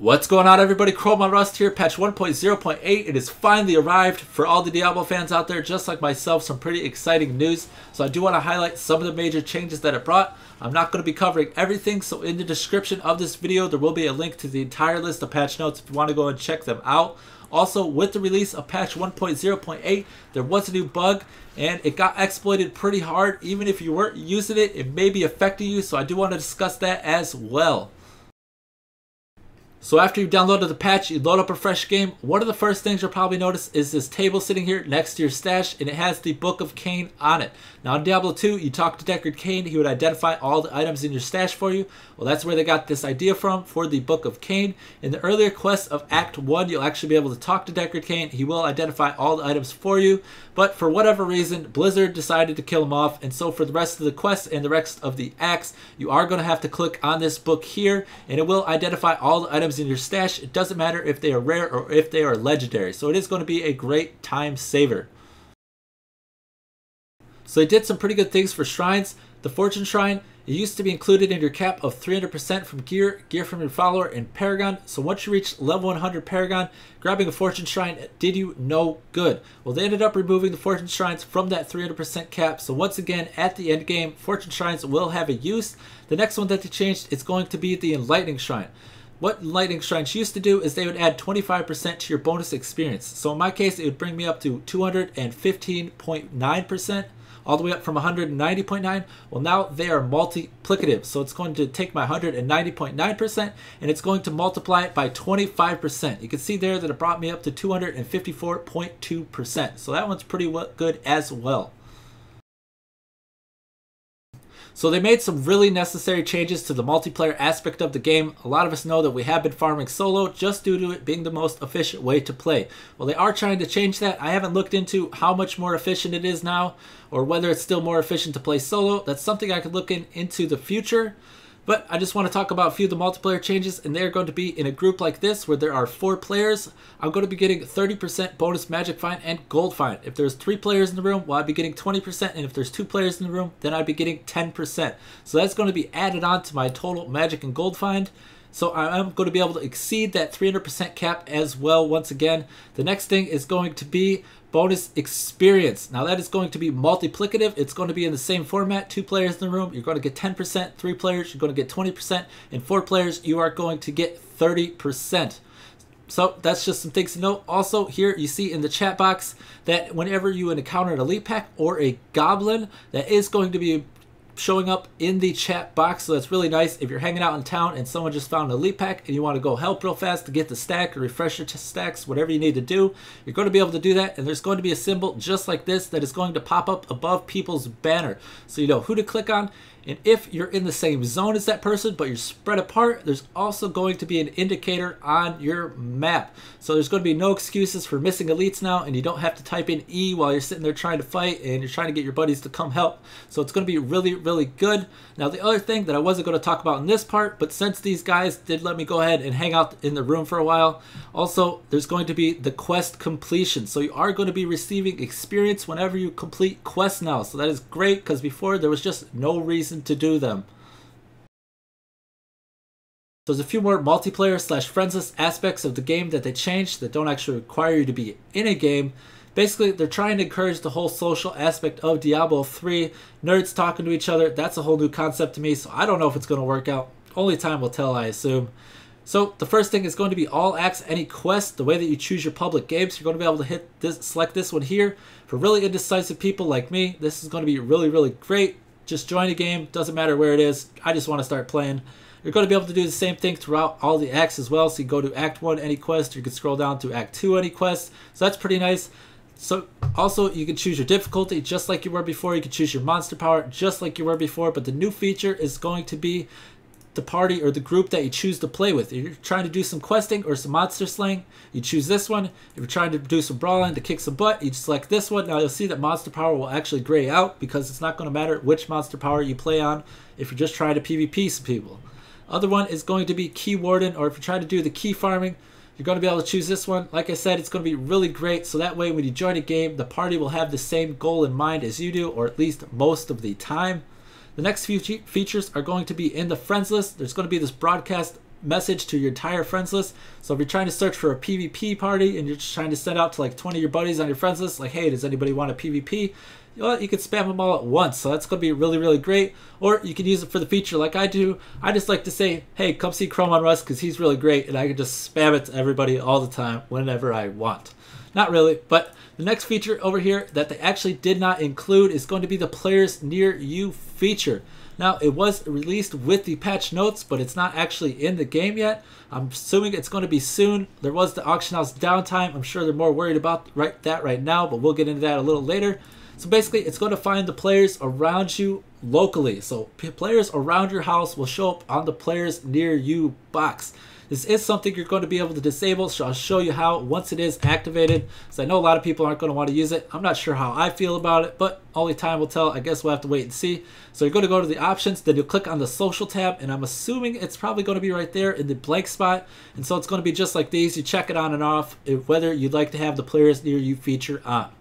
What's going on, everybody? Chroma Rust here, patch 1.0.8. It has finally arrived for all the Diablo fans out there, just like myself. Some pretty exciting news. So I do want to highlight some of the major changes that it brought. I'm not going to be covering everything, so in the description of this video, there will be a link to the entire list of patch notes if you want to go and check them out. Also, with the release of patch 1.0.8, there was a new bug, and it got exploited pretty hard. Even if you weren't using it, it may be affecting you, so I do want to discuss that as well. So after you've downloaded the patch, you load up a fresh game. One of the first things you'll probably notice is this table sitting here next to your stash, and it has the Book of Cain on it. Now in Diablo 2, you talk to Deckard Cain, he would identify all the items in your stash for you. Well, that's where they got this idea from for the Book of Cain. In the earlier quests of Act 1, you'll actually be able to talk to Deckard Cain. He will identify all the items for you, but for whatever reason, Blizzard decided to kill him off, and so for the rest of the quests and the rest of the acts, you are going to have to click on this book here, and it will identify all the items in your stash. It doesn't matter if they are rare or if they are legendary, so it is going to be a great time saver. So they did some pretty good things for shrines. The Fortune Shrine, it used to be included in your cap of 300% from gear from your follower, and Paragon. So once you reach level 100 Paragon, grabbing a Fortune Shrine did you no good. Well, they ended up removing the Fortune Shrines from that 300% cap. So once again, at the end game, Fortune Shrines will have a use. The next one that they changed is going to be the Enlightening Shrine. What Enlightening Shrines used to do is they would add 25% to your bonus experience. So in my case, it would bring me up to 215.9%. all the way up from 190.9. Well, now they are multiplicative, so it's going to take my 190.9% and it's going to multiply it by 25%. You can see there that it brought me up to 254.2%, so that one's pretty good as well. So they made some really necessary changes to the multiplayer aspect of the game. A lot of us know that we have been farming solo just due to it being the most efficient way to play. Well, they are trying to change that. I haven't looked into how much more efficient it is now, or whether it's still more efficient to play solo. That's something I could look into the future. But I just want to talk about a few of the multiplayer changes, and they're going to be in a group like this where there are 4 players. I'm going to be getting 30% bonus magic find and gold find. If there's 3 players in the room, well, I'd be getting 20%, and if there's 2 players in the room, then I'd be getting 10%. So that's going to be added on to my total magic and gold find. So I'm going to be able to exceed that 300% cap as well once again. The next thing is going to be bonus experience. Now that is going to be multiplicative. It's going to be in the same format. 2 players in the room, you're going to get 10%. 3 players, you're going to get 20%. And 4 players, you are going to get 30%. So that's just some things to note. Also, here you see in the chat box that whenever you encounter an elite pack or a goblin, that is going to be showing up in the chat box, so that's really nice. If you're hanging out in town and someone just found an elite pack and you want to go help real fast to get the stack or refresh your stacks, whatever you need to do, you're going to be able to do that, and there's going to be a symbol just like this that is going to pop up above people's banner, so you know who to click on. And if you're in the same zone as that person but you're spread apart, there's also going to be an indicator on your map. So there's going to be no excuses for missing elites now, and you don't have to type in E while you're sitting there trying to fight and you're trying to get your buddies to come help. So it's going to be really, really good. Now the other thing that I wasn't going to talk about in this part, but since these guys did let me go ahead and hang out in the room for a while, also there's going to be the quest completion. So you are going to be receiving experience whenever you complete quests now. So that is great, because before there was just no reason to do them. So there's a few more multiplayer / friendless aspects of the game that they changed that don't actually require you to be in a game. Basically, they're trying to encourage the whole social aspect of Diablo 3. Nerds talking to each other, that's a whole new concept to me, so I don't know if it's going to work out. Only time will tell, I assume. So the first thing is going to be all acts, any quest. The way that you choose your public games, you're going to be able to hit this, select this one here. For really indecisive people like me, this is going to be really, really great. Just join a game, doesn't matter where it is. I just want to start playing. You're going to be able to do the same thing throughout all the acts as well. So you go to Act 1, any quest. You can scroll down to Act 2, any quest. So that's pretty nice. So also you can choose your difficulty just like you were before. You can choose your monster power just like you were before. But the new feature is going to be the party or the group that you choose to play with. If you're trying to do some questing or some monster slaying, you choose this one. If you're trying to do some brawling to kick some butt, you select this one. Now you'll see that monster power will actually gray out, because it's not going to matter which monster power you play on if you're just trying to PvP some people. Other one is going to be Key Warden, or if you're trying to do the key farming, you're going to be able to choose this one. Like I said, it's going to be really great, so that way when you join a game, the party will have the same goal in mind as you do, or at least most of the time. The next few features are going to be in the friends list. There's going to be this broadcast message to your entire friends list. So if you're trying to search for a PvP party and you're just trying to send out to like 20 of your buddies on your friends list, like, hey, does anybody want a PvP? You can spam them all at once, so that's going to be really, really great. Or you can use it for the feature like I do. I just like to say, hey, come see Chrome on Rust because he's really great, and I can just spam it to everybody all the time whenever I want. Not really, but the next feature over here that they actually did not include is going to be the Players Near You feature. Now, it was released with the patch notes, but it's not actually in the game yet. I'm assuming it's going to be soon. There was the auction house downtime. I'm sure they're more worried about that right now, but we'll get into that a little later. So basically, it's going to find the players around you locally. So players around your house will show up on the Players Near You box. This is something you're going to be able to disable, so I'll show you how once it is activated. So I know a lot of people aren't going to want to use it. I'm not sure how I feel about it, but only time will tell. I guess we'll have to wait and see. So you're going to go to the options, then you'll click on the social tab, and I'm assuming it's probably going to be right there in the blank spot. And so it's going to be just like these. You check it on and off, whether you'd like to have the Players Near You feature on.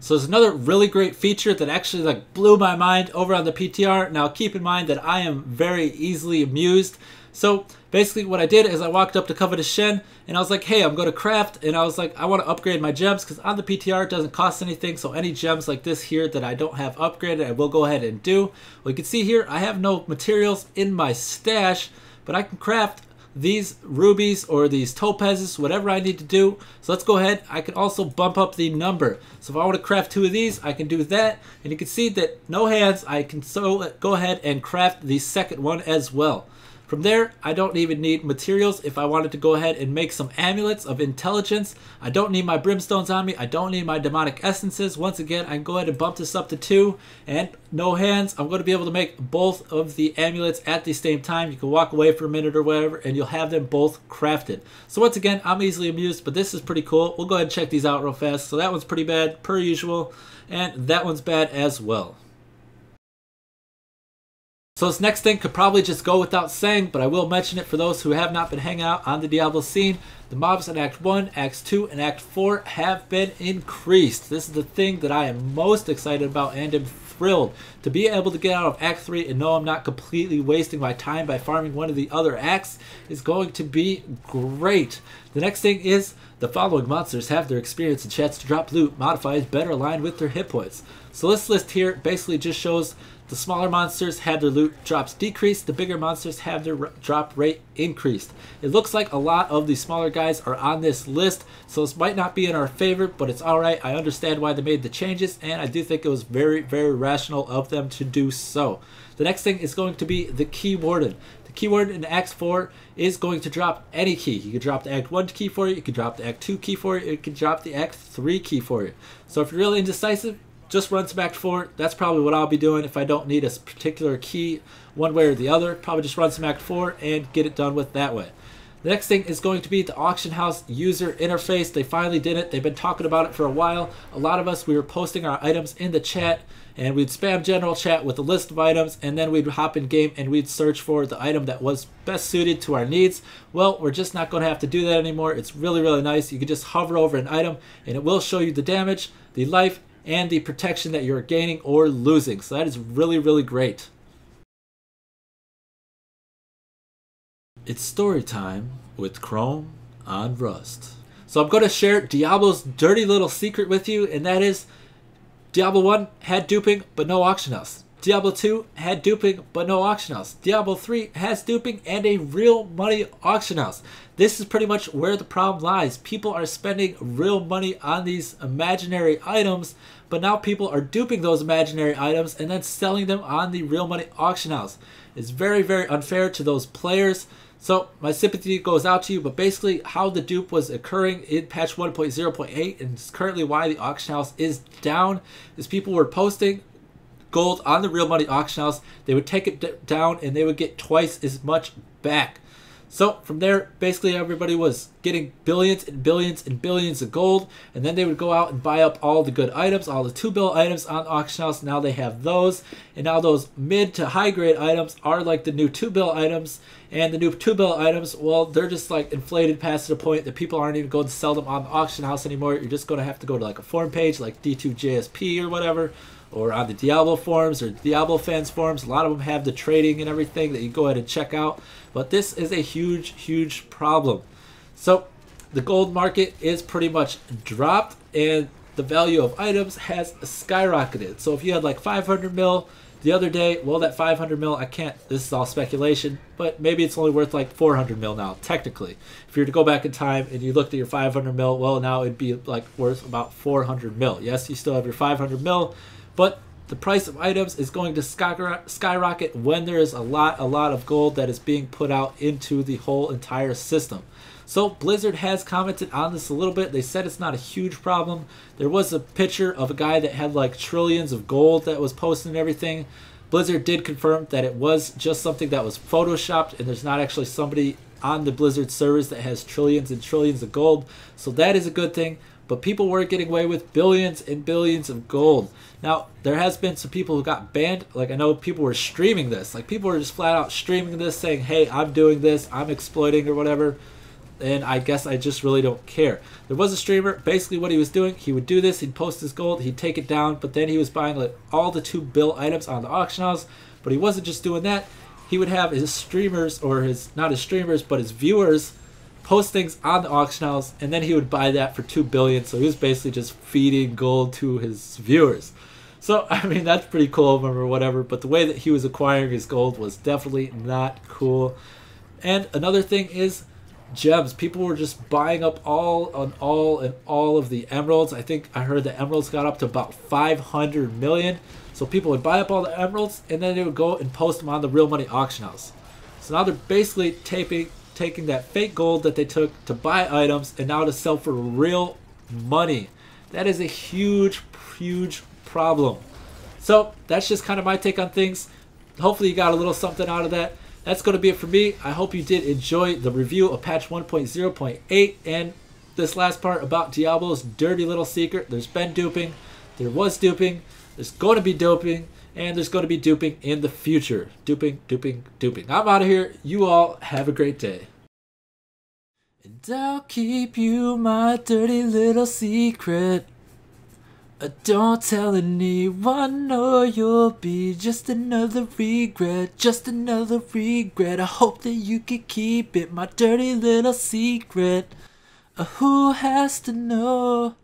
So there's another really great feature that actually like blew my mind over on the PTR. Now keep in mind that I am very easily amused. So basically what I did is I walked up to Covetous Shen and I was like, hey, I'm going to craft, and I was like, I want to upgrade my gems because on the PTR it doesn't cost anything. So any gems like this here that I don't have upgraded, I will go ahead and do. Well, you can see here I have no materials in my stash, but I can craft these rubies or these topazes, whatever I need to do. So let's go ahead. I can also bump up the number. So if I want to craft 2 of these, I can do that. And you can see that no hands, I can go ahead and craft the second one as well. From there, I don't even need materials. If I wanted to go ahead and make some amulets of intelligence, I don't need my brimstones on me. I don't need my demonic essences. Once again, I can go ahead and bump this up to 2. And no hands, I'm going to be able to make both of the amulets at the same time. You can walk away for a minute or whatever, and you'll have them both crafted. So once again, I'm easily amused, but this is pretty cool. We'll go ahead and check these out real fast. So that one's pretty bad, per usual, and that one's bad as well. So this next thing could probably just go without saying, but I will mention it for those who have not been hanging out on the Diablo scene. The mobs in Act 1, Acts 2, and Act 4 have been increased. This is the thing that I am most excited about and am thrilled. To be able to get out of Act 3 and know I'm not completely wasting my time by farming one of the other acts is going to be great. The next thing is the following monsters have their experience and chance to drop loot modifiers better aligned with their hit points. So this list here basically just shows the smaller monsters have their loot drops decreased, the bigger monsters have their drop rate increased. It looks like a lot of the smaller guys are on this list, so this might not be in our favor, but it's alright. I understand why they made the changes, and I do think it was very, very rational of them to do so. The next thing is going to be the Key Warden. The Key Warden in Act 4 is going to drop any key. You can drop the Act 1 key for you, you can drop the Act 2 key for you, you can drop the Act 3 key for you. So if you're really indecisive, just run some Act 4. That's probably what I'll be doing if I don't need a particular key one way or the other. Probably just run some Act 4 and get it done with that way. The next thing is going to be the auction house user interface. They finally did it. They've been talking about it for a while. A lot of us, we were posting our items in the chat, and we'd spam general chat with a list of items, and then we'd hop in game and we'd search for the item that was best suited to our needs. Well, we're just not going to have to do that anymore. It's really, really nice. You can just hover over an item and it will show you the damage, the life, and the protection that you're gaining or losing. So that is really, really great. It's story time with Chrome on Rust. So I'm going to share Diablo's dirty little secret with you, and that is Diablo 1 had duping but no auction house. Diablo 2 had duping but no auction house. Diablo 3 has duping and a real money auction house. This is pretty much where the problem lies. People are spending real money on these imaginary items, but now people are duping those imaginary items and then selling them on the real money auction house. It's very, very unfair to those players. So my sympathy goes out to you, but basically how the dupe was occurring in patch 1.0.8 and it's currently why the auction house is down is people were posting gold on the real money auction house. They would take it down and they would get twice as much back. So from there, basically everybody was getting billions and billions and billions of gold, and then they would go out and buy up all the good items, all the 2-bill items on the auction house. Now they have those, and now those mid to high grade items are like the new 2-bill items, and the new 2-bill items, well, they're just like inflated past the point that people aren't even going to sell them on the auction house anymore. You're just going to have to go to like a forum page like D2JSP or whatever, or on the Diablo forums or Diablo fans forums. A lot of them have the trading and everything that you go ahead and check out. But this is a huge, huge problem. So the gold market is pretty much dropped, and the value of items has skyrocketed. So if you had like 500 mil the other day, well, that 500 mil, I can't, this is all speculation, but maybe it's only worth like 400 mil now, technically. If you were to go back in time and you looked at your 500 mil, well, now it'd be like worth about 400 mil. Yes, you still have your 500 mil, but the price of items is going to skyrocket when there is a lot of gold that is being put out into the whole entire system. So Blizzard has commented on this a little bit. They said it's not a huge problem. There was a picture of a guy that had like trillions of gold that was posted and everything. Blizzard did confirm that it was just something that was photoshopped, and there's not actually somebody on the Blizzard servers that has trillions and trillions of gold. So that is a good thing. But people were getting away with billions and billions of gold. Now, there has been some people who got banned. Like, I know people were streaming this. Like, people were just flat out streaming this, saying, hey, I'm doing this, I'm exploiting or whatever. And I guess I just really don't care. There was a streamer, basically what he was doing, he would do this, he'd post his gold, he'd take it down, but then he was buying like all the 2 bill items on the auction house. But he wasn't just doing that. He would have his streamers, or his, not his streamers, but his viewers, post things on the auction house, and then he would buy that for 2 billion. So he was basically just feeding gold to his viewers. So, I mean, that's pretty cool of him or whatever, but the way that he was acquiring his gold was definitely not cool. And another thing is gems. People were just buying up all of the emeralds. I think I heard the emeralds got up to about 500 million. So people would buy up all the emeralds, and then they would go and post them on the real money auction house. So now they're basically taking that fake gold that they took to buy items and now to sell for real money. That is a huge, huge problem. So that's just kind of my take on things. Hopefully you got a little something out of that. That's going to be it for me. I hope you did enjoy the review of patch 1.0.8 and this last part about Diablo's dirty little secret. There's been duping, there was duping, there's going to be doping, and there's going to be duping in the future. Duping, duping, duping. I'm out of here. You all have a great day. And I'll keep you my dirty little secret. Don't tell anyone, or you'll be just another regret. Just another regret. I hope that you can keep it, my dirty little secret. Who has to know?